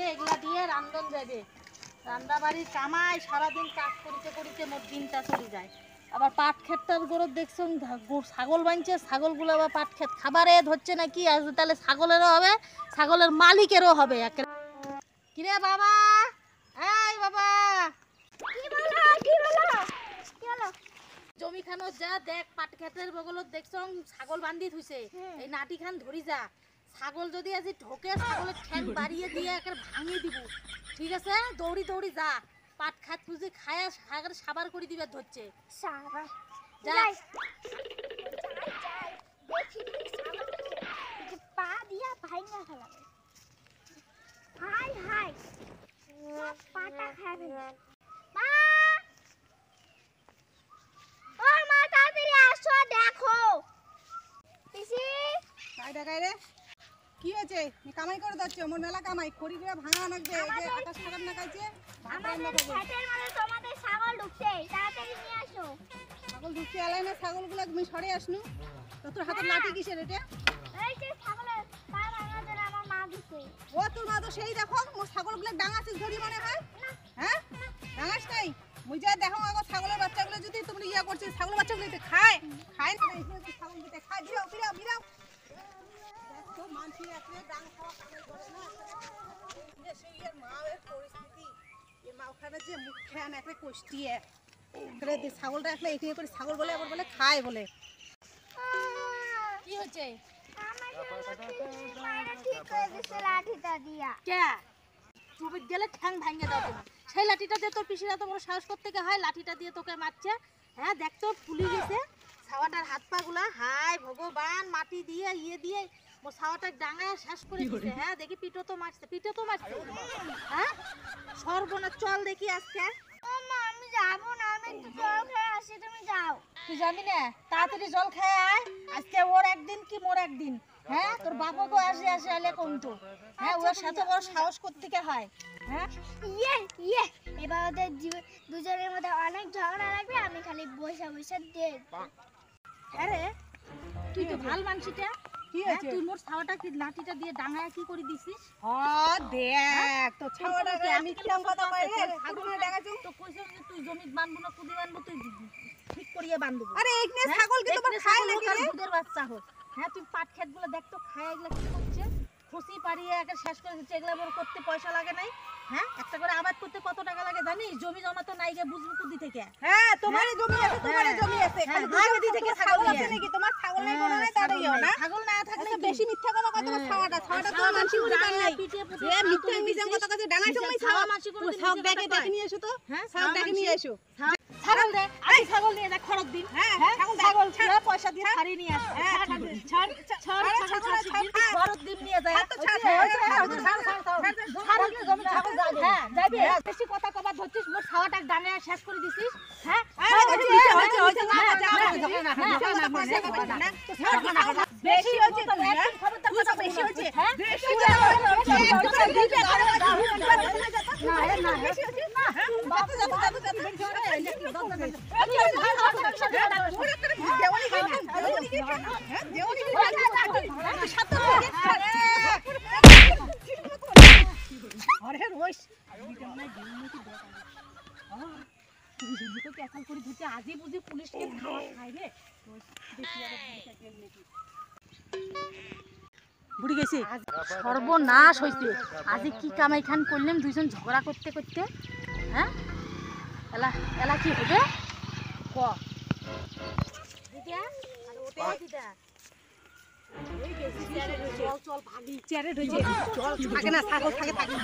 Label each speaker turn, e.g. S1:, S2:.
S1: দিছে এগুলা দিয়ে রান্ধন যাবে। রান্না বাড়ির কামাই সারাদিন কাজ করিতে করিতে মোট দিনটা চলে যায়। আবার পাট ক্ষেতটার গরু দেখছো ছাগল বানছে, ছাগলগুলো আবার পাট ক্ষেত খাবারে ধরছে নাকি, আর তাহলে ছাগলেরও হবে, ছাগলের মালিকেরও হবে। কিরে বাবা, এই বাবা,
S2: কি বলো কি হলো?
S1: জমি খানো যা দেখ, পাট ক্ষেতের বগলত দেখছো ছাগল বান্ধি থুইছে, এই নাটি খান ধরি যা। ছাগল যদি আজি ঢোকে ছাগলের ঠ্যাং বাড়িয়ে দিয়ে একের ভাঙিয়ে দিব, ঠিক আছে? দৌড়ি দৌড়ি যা, পাট খাত পুজি খায়া সাগর সাবার করে দিবে ধরছে।
S2: সাবা
S1: যা
S2: যাই দেখি যে পা দিয়া ভাঙা ফেলাবে। হাই হাই পাটা খাবে মা। ও মা তাড়াতাড়ি আসো, দেখো পিসি
S3: কাইডা কাইরে কি হয়েছে? কামাই করে যাচ্ছ, মন মেলা কামাই করি করে ভাঙা লাগবে। এই যে আকাশ খারাপ না খাইছে,
S2: আমাদের ক্ষেতের মধ্যে তোমাদের ছাগল ঢুকছে, তাড়াতাড়ি নিয়ে আসো।
S3: ছাগল ঢুকছে এলাই না, ছাগলগুলো তুমি সরে আসনু তো। তোর হাতে লাঠি কিসের এটা?
S2: এই যে ছাগলের পা ভাঙার জন্য আমার মা দিছে।
S3: ও তোর মা তো সেই দেখো মোর ছাগলগুলো ডাঙাছিস ধরি মনে হয়। হ্যাঁ ডাঙাস নাই মুই যা দেখো আগো ছাগলের বাচ্চাগুলো যদি তুমি ইয়া করছিস, ছাগলের বাচ্চাগুলো তো খায় খায় না, এই ছাগল দিতে খায়। বিরাও বিরাও বিরাও দেখো মানছি আসলে ডাং খাওয়া কামাই করে না। যে সেই এর মায়ের পরিস্থিতি, এর মা ওখানে যে মুখ খান একটা কষ্টিয়ে করে দি ছাগলটা একটা এখানে করে ছাগল বলে আবার বলে খায় বলে।
S1: কি হচ্ছে?
S2: আমার পাটা ঠিক হয়ে গেছে লাঠিটা দিয়া।
S1: কে তুমি গেলে ঠ্যাং ভাঙিয়ে দাও তোমার। সেই লাঠিটা দিয়ে তোর পিসিরা তো বড় সাহস করতে হয়, লাঠিটা দিয়ে তোকে মারছে। হ্যাঁ দেখ তো ফুলি গেছে ছাওয়াটার হাত পা গুলা। হায় ভগবান, মাটি দিয়ে ইয়ে দিয়ে মোর ছাওয়াটা ডাঙায় শেষ করে দিছে। হ্যাঁ দেখি পিঠো তো মারছে, পিঠো তো মারছে। হ্যাঁ সর্বনাশ, চল দেখি আজকে।
S2: ও মা আমি যাব না, আমি একটু জল খেয়ে আসি, তুমি যাও।
S1: তুই যাবি না? তাড়াতাড়ি জল খেয়ে আয়, আজকে ওর একদিন কি মোর একদিন। হ্যাঁ তোর বাবাকে আসে আসে আলে কমতো। হ্যাঁ ওর সাথে বড় সাহস করতে হয়। হ্যাঁ
S2: ইয়ে ইয়ে এবার ওদের দুজনের মধ্যে অনেক ঝগড়া লাগবে, আমি খালি বসে বসে দেখব।
S1: হ্যাঁ রে, তুই তো ভাল মানছিটা।
S3: কি
S1: হ্যাঁ,
S3: হয়েছে?
S1: তুই মোর ছাওয়াটা কি লাঠিটা দিয়ে ডাঙায় কি করে দিছিস?
S3: দেখ তো ছাওয়াটা আমি কিরম কথা কই রে, ছাগলের ডাঙাছি।
S1: তো কইছিস যে তুই জমিত বানবো না, কুদি বানবো, তুই ঠিক করিয়ে বানবো।
S3: আরে এইখানে ছাগল কি তোমার খায় নাকি রে?
S1: দুধের বাচ্চা হোক। হ্যাঁ তুই পাট ক্ষেতগুলো দেখ তো, খায় এগুলা কি করছে? খুশি পারিয়ে একে শেষ করে দিচ্ছে। এগুলা বড় করতে পয়সা লাগে নাই? হ্যাঁ একটা করে আবাদ করতে কত টাকা লাগে জানিস? জমি জমা তো নাই গে, বুঝবো কুদি থেকে।
S3: হ্যাঁ তোমারই জমি আছে, তোমারই জমি আছে। খালি ভাগ থেকে ছাগল আছে নাকি? তোমার ছাগল নাই কোনো নাই, তারইও না।
S1: ছাগল না থাকলে
S3: বেশি মিথ্যা কথা কয় তোমার ছাওয়াটা। ছাওয়াটা তো মানসি করি পার নাই। এ মিথ্যা মিজাম কথা কয় ডাঙাই সময় ছাওয়া মানসি করে ছাগ ডেকে ডেকে নিয়ে এসো তো।
S1: হ্যাঁ
S3: ছাগ ডেকে নিয়ে এসো।
S1: ছাগল দে, আজ ছাগল নিয়ে যা খরচ দিন।
S3: হ্যাঁ
S1: ছাগল ছাড়া পয়সা দিয়ে ছাড়ি নিয়ে আসো। ছাড় ছাড় খরচ দিন নিয়ে যায়। হ্যাঁ যাবি, বেশি কথা কবার ধরছিস, মোর ছাওয়াটা ডাঙে শেষ করে দিছিস। হ্যাঁ বেশি হচ্ছে তো বেশি হচ্ছে। হ্যাঁ বেশি আজি বুঝি পুলিশকে খাওয়া খাই রে। বুড়ি গেছে, সর্বনাশ হয়েছে। আজি কি কামাই খান করলাম দুইজন ঝগড়া করতে করতে। হ্যাঁ এলা এলা কি হবে ক দিদা? চল ভাগি, চেয়ারে রয়েছে। চল থাকে না, ছাগল থাকে থাকে।